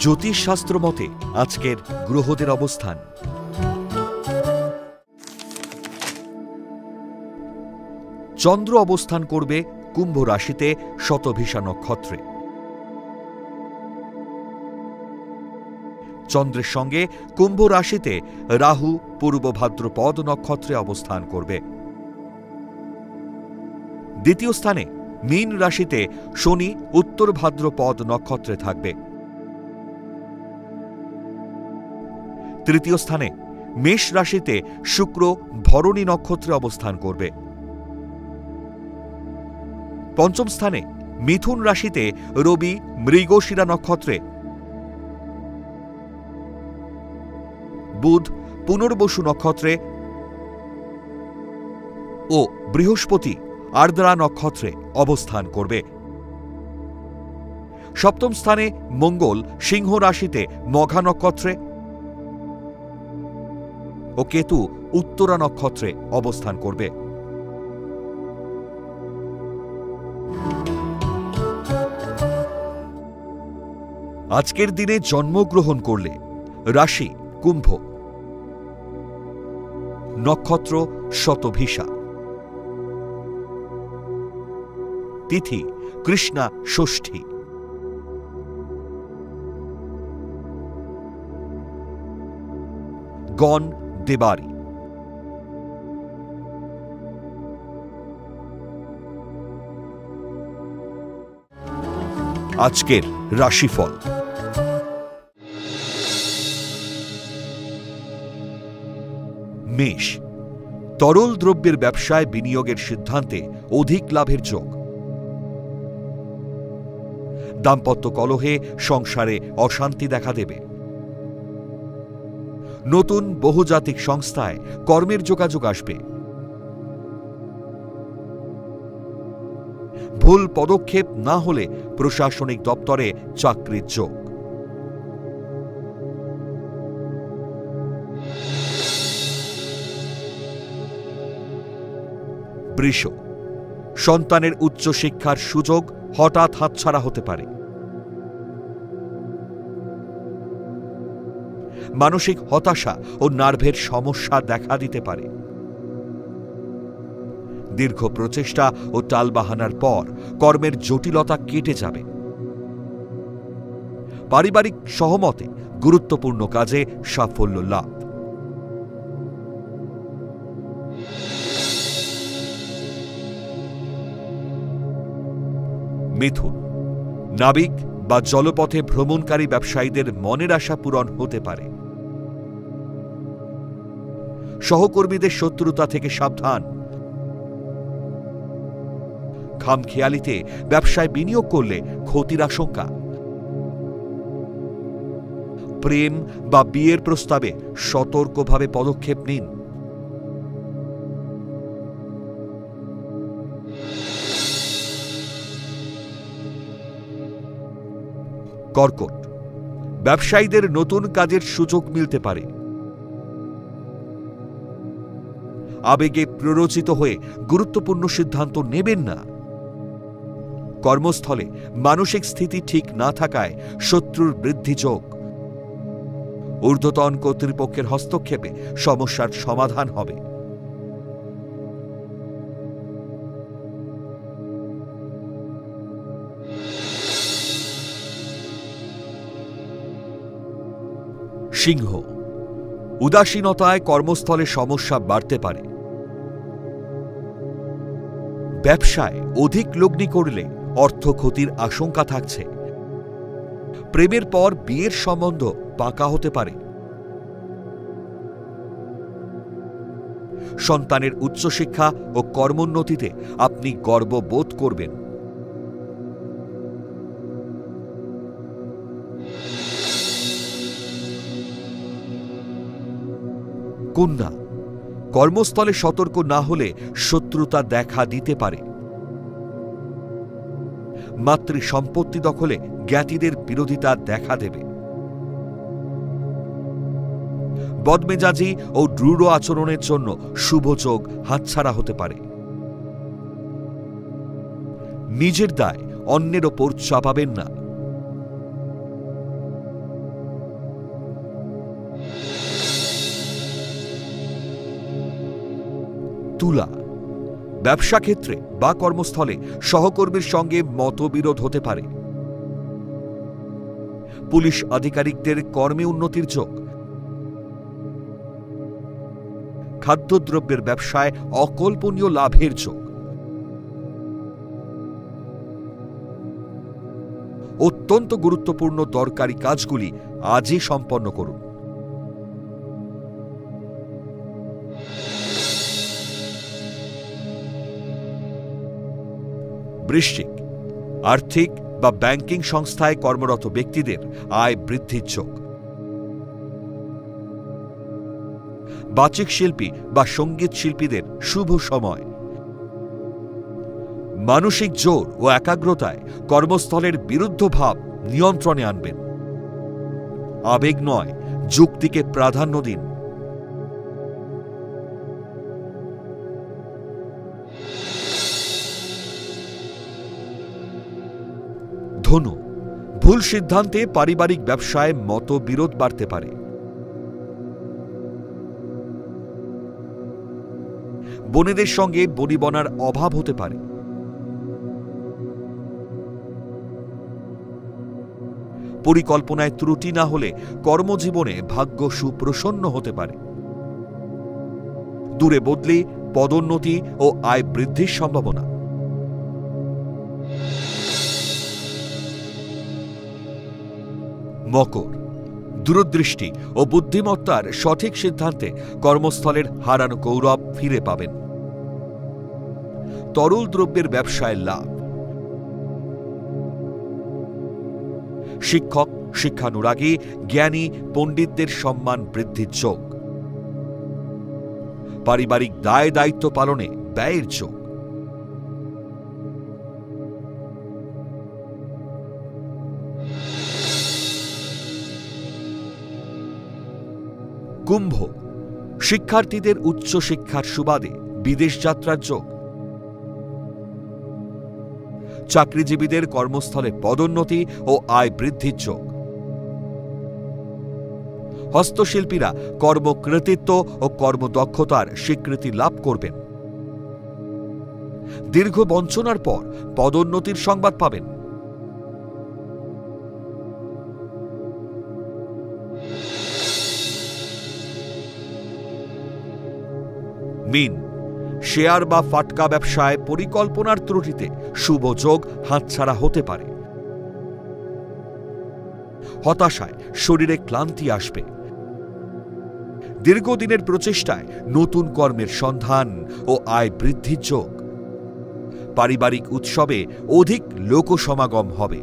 জ্যোতিষশাস্ত্র মতে আজকের গ্রহদের অবস্থান। চন্দ্র অবস্থান করবে কুম্ভ রাশিতে শতভিষা নক্ষত্রে। চন্দ্রের সঙ্গে কুম্ভ রাশিতে রাহু পূর্ব ভাদ্রপদ নক্ষত্রে অবস্থান করবে। দ্বিতীয় স্থানে মীন রাশিতে শনি উত্তর ভাদ্রপদ নক্ষত্রে থাকবে। তৃতীয় স্থানে মেষ রাশিতে শুক্র ভরণী নক্ষত্রে অবস্থান করবে। পঞ্চম স্থানে মিথুন রাশিতে রবি মৃগশিরা নক্ষত্রে, বুধ পুনর্বসু নক্ষত্রে ও বৃহস্পতি আর্দ্রা নক্ষত্রে অবস্থান করবে। সপ্তম স্থানে মঙ্গল সিংহ রাশিতে মঘা নক্ষত্রে ও কেতু উত্তরা নক্ষত্রে অবস্থান করবে। আজকের দিনে জন্মগ্রহণ করলে রাশি কুম্ভ, নক্ষত্র শতভিষা, তিথি কৃষ্ণা ষষ্ঠী, গণ দেবারি। আজকের রাশিফল। মেষ, তরল দ্রব্যের ব্যবসায় বিনিয়োগের সিদ্ধান্তে অধিক লাভের যোগ। দাম্পত্য কলহে সংসারে অশান্তি দেখা দেবে। নতুন বহুজাতিক সংস্থায় কর্মের যোগাযোগ আসবে। ভুল পদক্ষেপ না হলে প্রশাসনিক দপ্তরে চাকরির যোগ। বৃষ, সন্তানের উচ্চশিক্ষার সুযোগ হঠাৎ হাতছাড়া হতে পারে। মানসিক হতাশা ও নার্ভের সমস্যা দেখা দিতে পারে। দীর্ঘ প্রচেষ্টা ও টালবাহানার পর কর্মের জটিলতা কেটে যাবে। পারিবারিক সহমতে গুরুত্বপূর্ণ কাজে সাফল্য লাভ। মিথুন, নাবিক বা জলপথে ভ্রমণকারী ব্যবসায়ীদের মনের আশা পূরণ হতে পারে। সহকর্মীদের শত্রুতা থেকে সাবধান। খামখেয়ালিতে ব্যবসায় বিনিয়োগ করলে ক্ষতির আশঙ্কা। প্রেম বা বিয়ের প্রস্তাবে সতর্কভাবে পদক্ষেপ নিন। কর্কট, ব্যবসায়ীদের নতুন কাজের সুযোগ মিলতে পারে। আবেগে প্ররোচিত হয়ে গুরুত্বপূর্ণ সিদ্ধান্ত নেবেন না। কর্মস্থলে মানসিক স্থিতি ঠিক না থাকায় শত্রুর বৃদ্ধি যোগ। ঊর্ধ্বতন কর্তৃপক্ষের হস্তক্ষেপে সমস্যার সমাধান হবে। সিংহ, উদাসীনতায় কর্মস্থলে সমস্যা বাড়তে পারে। ব্যবসায় অধিক লগ্নি করলে অর্থ ক্ষতির আশঙ্কা থাকছে। প্রেমের পর বিয়ের সম্বন্ধ পাকা হতে পারে। সন্তানের উচ্চশিক্ষা ও কর্মোন্নতিতে আপনি গর্ববোধ করবেন। কন্যা, কর্মস্থলে সতর্ক না হলে শত্রুতা দেখা দিতে পারে। মাতৃ সম্পত্তি দখলে জ্ঞাতিদের বিরোধিতা দেখা দেবে। বদমেজাজি ও দৃঢ় আচরণের জন্য শুভযোগ হাতছাড়া হতে পারে। নিজের দায় অন্যের ওপর চাপাবেন না। তুলা, ব্যবসা ক্ষেত্রে বা কর্মস্থলে সহকর্মীর সঙ্গে মতবিরোধ হতে পারে। পুলিশ আধিকারিকদের কর্মে উন্নতির যোগ। খাদ্যদ্রব্যের ব্যবসায় অকল্পনীয় লাভের যোগ। অত্যন্ত গুরুত্বপূর্ণ দরকারি কাজগুলি আজই সম্পন্ন করুন। বৃশ্চিক, আর্থিক বা ব্যাংকিং সংস্থায় কর্মরত ব্যক্তিদের আয় বৃদ্ধির যোগ। বাচিক শিল্পী বা সঙ্গীত শিল্পীদের শুভ সময়। মানসিক জোর ও একাগ্রতায় কর্মস্থলের বিরুদ্ধ ভাব নিয়ন্ত্রণে আনবেন। আবেগ নয়, যুক্তিকে প্রাধান্য দিন। ধনু, ভুল সিদ্ধান্তে পারিবারিক ব্যবসায় মতবিরোধ বাড়তে পারে। বোনেদের সঙ্গে বনিবনার অভাব হতে পারে। পরিকল্পনায় ত্রুটি না হলে কর্মজীবনে ভাগ্য সুপ্রসন্ন হতে পারে। দূরে বদলি, পদোন্নতি ও আয় বৃদ্ধির সম্ভাবনা। মকর, দূরদৃষ্টি ও বুদ্ধিমত্তার সঠিক সিদ্ধান্তে কর্মস্থলের হারানো গৌরব ফিরে পাবেন। তরল দ্রব্যের ব্যবসায় লাভ। শিক্ষক, শিক্ষানুরাগী, জ্ঞানী, পণ্ডিতদের সম্মান বৃদ্ধির যোগ। পারিবারিক দায় দায়িত্ব পালনে ব্যয়ের যোগ। কুম্ভ, শিক্ষার্থীদের উচ্চশিক্ষার সুবাদে বিদেশ যাত্রার যোগ। চাকরিজীবীদের কর্মস্থলে পদোন্নতি ও আয় বৃদ্ধির যোগ। হস্তশিল্পীরা কর্মকৃতিত্ব ও কর্মদক্ষতার স্বীকৃতি লাভ করবেন। দীর্ঘ বঞ্চনার পর পদোন্নতির সংবাদ পাবেন। মীন, শেয়ার বা ফাটকা ব্যবসায় পরিকল্পনার ত্রুটিতে শুভ যোগ হাতছাড়া হতে পারে। হতাশায় শরীরে ক্লান্তি আসবে। দীর্ঘদিনের প্রচেষ্টায় নতুন কর্মের সন্ধান ও আয় বৃদ্ধির যোগ। পারিবারিক উৎসবে অধিক লোকসমাগম হবে।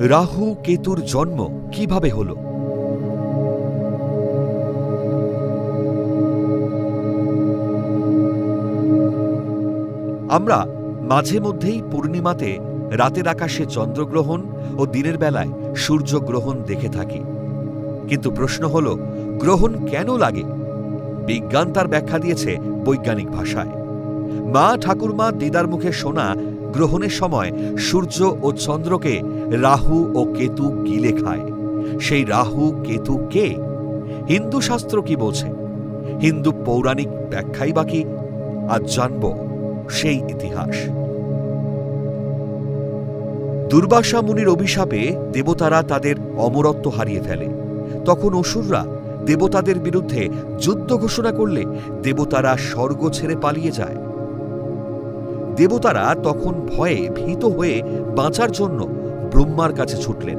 রাহু কেতুর জন্ম কিভাবে হল? আমরা মাঝে মধ্যেই পূর্ণিমাতে রাতের আকাশে চন্দ্রগ্রহণ ও দিনের বেলায় সূর্যগ্রহণ দেখে থাকি। কিন্তু প্রশ্ন হল, গ্রহণ কেন লাগে? বিজ্ঞান তার ব্যাখ্যা দিয়েছে বৈজ্ঞানিক ভাষায়। মা ঠাকুরমা দিদার মুখে শোনা, গ্রহণের সময় সূর্য ও চন্দ্রকে রাহু ও কেতু গিলে খায়। সেই রাহু কেতু কে? হিন্দু শাস্ত্র কি বলছে? হিন্দু পৌরাণিক ব্যাখ্যাই বাকি। আজ জানব সেই ইতিহাস। দুর্বাসা মুনির অভিশাপে দেবতারা তাদের অমরত্ব হারিয়ে ফেলে। তখন অসুররা দেবতাদের বিরুদ্ধে যুদ্ধ ঘোষণা করলে দেবতারা স্বর্গ ছেড়ে পালিয়ে যায়। দেবতারা তখন ভয়ে ভীত হয়ে বাঁচার জন্য ব্রহ্মার কাছে ছুটলেন।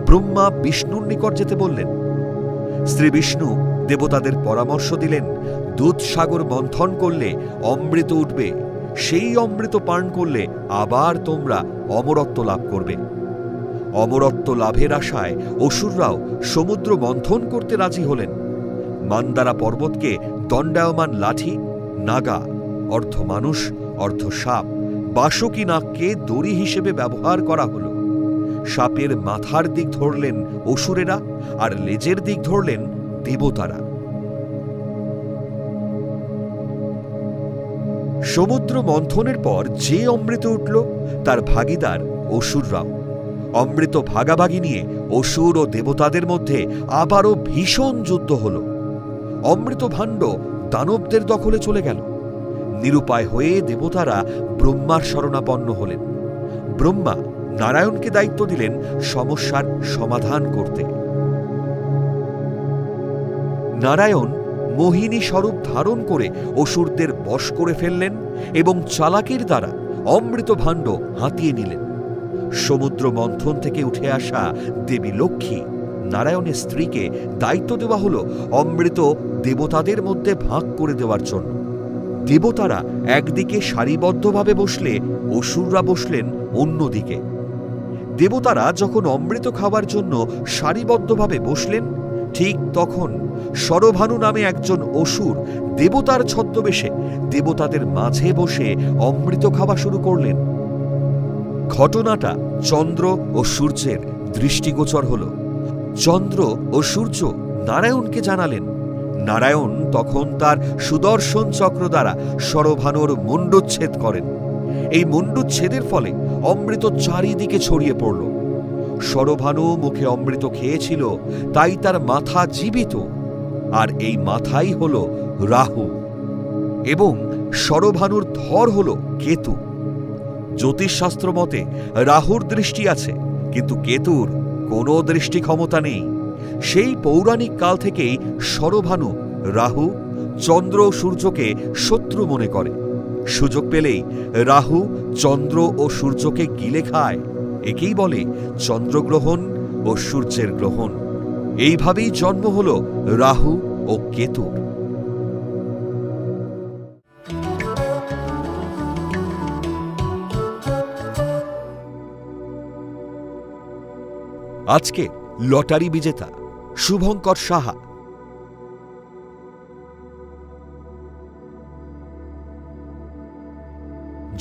ব্রহ্মা বিষ্ণুর নিকট যেতে বললেন। শ্রী বিষ্ণু দেবতাদের পরামর্শ দিলেন, দুধসাগর মন্থন করলে অমৃত উঠবে, সেই অমৃত পান করলে আবার তোমরা অমরত্ব লাভ করবে। অমরত্ব লাভের আশায় অসুররাও সমুদ্র মন্থন করতে রাজি হলেন। মান্দারা পর্বতকে দণ্ডায়মান লাঠি, নাগা অর্ধ মানুষ অর্ধ সাপ, বাসুকী নাগকে দড়ি হিসেবে ব্যবহার করা হল। সাপের মাথার দিক ধরলেন অসুরেরা, আর লেজের দিক ধরলেন দেবতারা। সমুদ্র মন্থনের পর যে অমৃত উঠল তার ভাগীদার অসুররাও। অমৃত ভাগাভাগি নিয়ে অসুর ও দেবতাদের মধ্যে আবারও ভীষণ যুদ্ধ হল। অমৃত ভাণ্ড দানবদের দখলে চলে গেল। নিরুপায় হয়ে দেবতারা ব্রহ্মার শরণাপন্ন হলেন। ব্রহ্মা নারায়ণকে দায়িত্ব দিলেন সমস্যার সমাধান করতে। নারায়ণ মোহিনী স্বরূপ ধারণ করে অসুরদের বশ করে ফেললেন এবং চালাকির দ্বারা অমৃত ভাণ্ড হাতিয়ে নিলেন। সমুদ্র মন্থন থেকে উঠে আসা দেবী লক্ষ্মী নারায়ণের স্ত্রীকে দায়িত্ব দেওয়া হল অমৃত দেবতাদের মধ্যে ভাগ করে দেওয়ার জন্য। দেবতারা একদিকে সারিবদ্ধভাবে বসলে অসুররা বসলেন অন্যদিকে। দেবতারা যখন অমৃত খাওয়ার জন্য সারিবদ্ধভাবে বসলেন, ঠিক তখন শরভানু নামে একজন অসুর দেবতার ছদ্মবেশে দেবতাদের মাঝে বসে অমৃত খাওয়া শুরু করলেন। ঘটনাটা চন্দ্র ও সূর্যের দৃষ্টিগোচর হল। চন্দ্র ও সূর্য নারায়ণকে জানালেন। নারায়ণ তখন তার সুদর্শন চক্র দ্বারা শরভানুর মুণ্ডচ্ছেদ করেন। এই মুণ্ডচ্ছেদের ফলে অমৃত চারিদিকে ছড়িয়ে পড়ল। শরভানু মুখে অমৃত খেয়েছিল, তাই তার মাথা জীবিত, আর এই মাথাই হল রাহু, এবং শরভানুর ধর হল কেতু। জ্যোতিষশাস্ত্র মতে রাহুর দৃষ্টি আছে, কিন্তু কেতুর কোনো দৃষ্টি ক্ষমতা নেই। সেই পৌরাণিক কাল থেকেই শরভানু রাহু, চন্দ্র ও সূর্যকে শত্রু মনে করে। সুযোগ পেলেই রাহু চন্দ্র ও সূর্যকে গিলে খায়। একেই বলে চন্দ্রগ্রহণ ও সূর্যের গ্রহণ। এইভাবেই জন্ম হল রাহু ও কেতুর। আজকে লটারি বিজেতা শুভঙ্কর সাহা।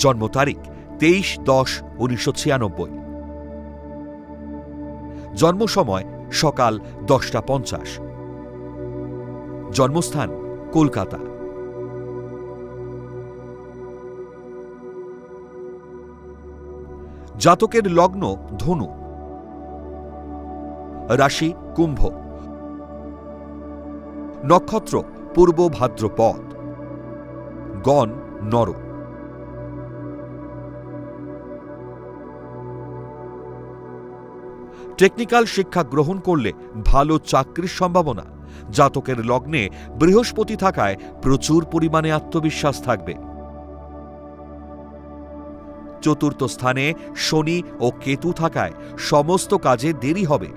জন্ম তারিখ 23-10-1996। জন্ম সময় সকাল 10:50। জন্মস্থান কলকাতা। জাতকের লগ্ন ধনু, রাশি কুম্ভ, নক্ষত্র পূর্ব ভাদ্রপদ, গণ নর। টেকনিক্যাল শিক্ষা গ্রহণ করলে ভালো চাকরির সম্ভাবনা। জাতকের লগ্নে বৃহস্পতি থাকায় প্রচুর পরিমাণে আত্মবিশ্বাস থাকবে। চতুর্থ স্থানে শনি ও কেতু থাকায় সমস্ত কাজে দেরি হবে।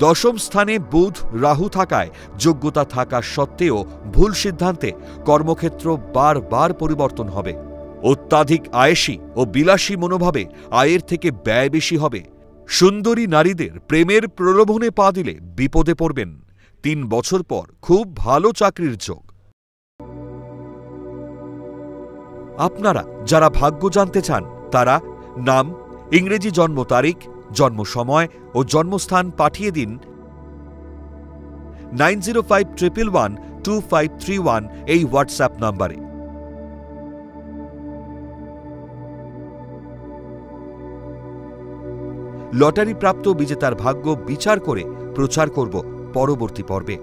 দশম স্থানে বুধ রাহু থাকায় যোগ্যতা থাকা সত্ত্বেও ভুল সিদ্ধান্তে কর্মক্ষেত্র বারবার পরিবর্তন হবে। অত্যাধিক আয়েশী ও বিলাসী মনোভাবে আয়ের থেকে ব্যয় বেশি হবে। সুন্দরী নারীদের প্রেমের প্রলোভনে পা দিলে বিপদে পড়বেন। 3 বছর পর খুব ভালো চাকরির যোগ। আপনারা যারা ভাগ্য জানতে চান তারা নাম, ইংরেজি জন্ম তারিখ, জন্ম সময় ও জন্মস্থান পাঠিয়ে দিন 9051112531 এই হোয়াটসঅ্যাপ নাম্বারে। লটারি প্রাপ্ত বিজেতার ভাগ্য বিচার করে প্রচার করব পরবর্তী পর্বে।